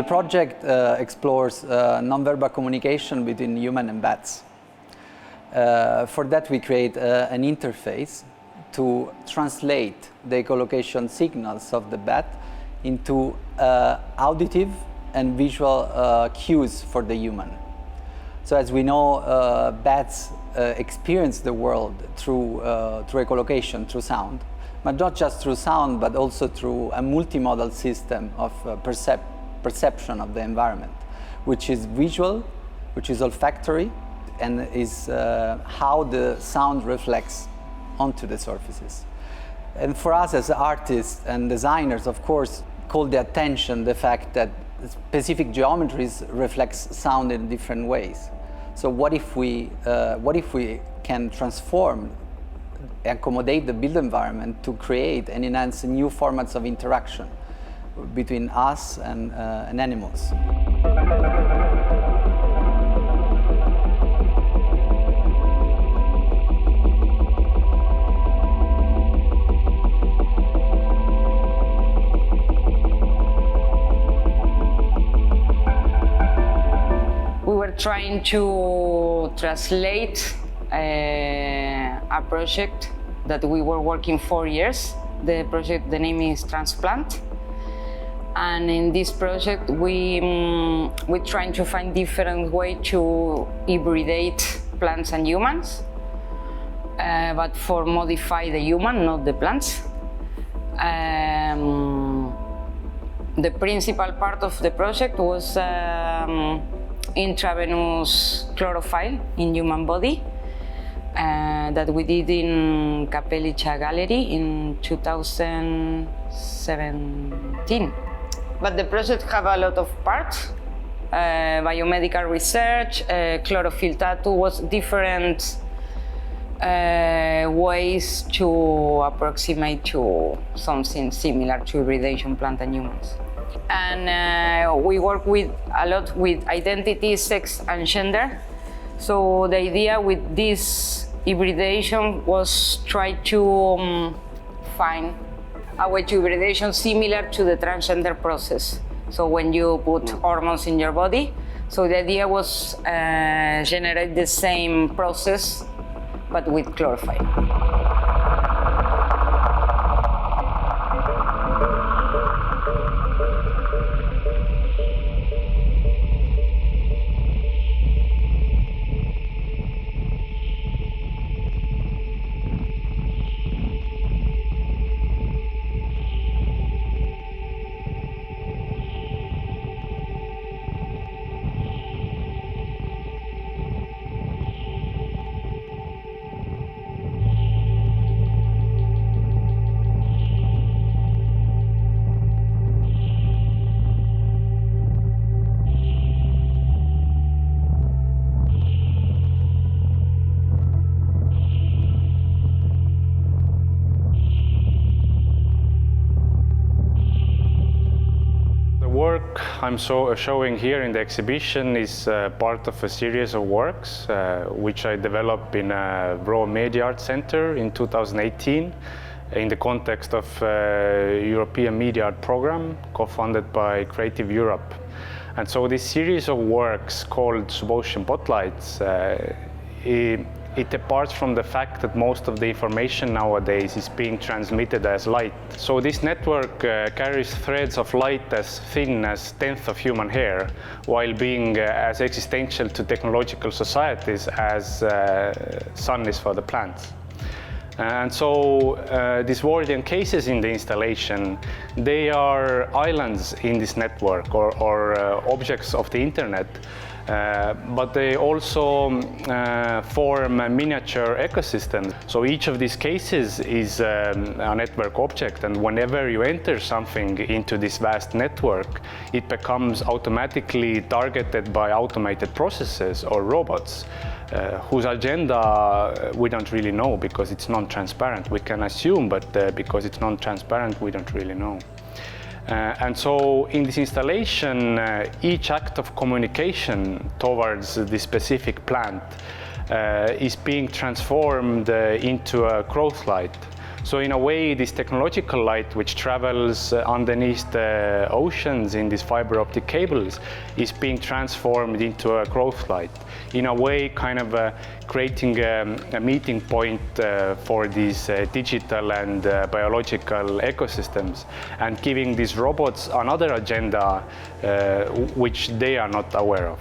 project explores nonverbal communication between human and bats. For that, we create an interface to translate the echolocation signals of the bat into auditive and visual cues for the human. So as we know, bats experience the world through echolocation, through sound, but not just through sound, but also through a multimodal system of perception of the environment, which is visual, which is olfactory, and is how the sound reflects onto the surfaces. And for us as artists and designers, of course, call the attention the fact that specific geometries reflects sound in different ways. So what if we can transform, accommodate the built environment to create and enhance new formats of interaction between us and animals? Trying to translate a project that we were working 4 years. The project, the name is Transplant, and in this project we're trying to find different way to hybridate plants and humans, but for modify the human, not the plants. The principal part of the project was intravenous chlorophyll in human body that we did in Capelliccia Gallery in 2017. But the project have a lot of parts. Biomedical research, chlorophyll tattoo was different ways to approximate to something similar to hybridation plant and humans. And we work a lot with identity, sex, and gender. So the idea with this hybridation was try to find a way to hybridation similar to the transgender process. So when you put hormones in your body, so the idea was generate the same process, but with chlorophyll. I'm showing here in the exhibition is part of a series of works which I developed in a Raw Media Art Center in 2018 in the context of a European Media Art Program co-funded by Creative Europe. And so this series of works called Subocean Spotlights, it departs from the fact that most of the information nowadays is being transmitted as light. So this network carries threads of light as thin as 1/10 of human hair, while being as existential to technological societies as sun is for the plants. And so these Wardian cases in the installation, they are islands in this network or objects of the internet. But they also form a miniature ecosystem. So each of these cases is a network object, and whenever you enter something into this vast network, it becomes automatically targeted by automated processes or robots whose agenda we don't really know because it's non-transparent. We can assume, but because it's non-transparent, we don't really know. And so in this installation, each act of communication towards the specific plant is being transformed into a growth light. So in a way, this technological light, which travels underneath the oceans in these fiber optic cables, is being transformed into a growth light. In a way, kind of creating a meeting point for these digital and biological ecosystems, and giving these robots another agenda which they are not aware of.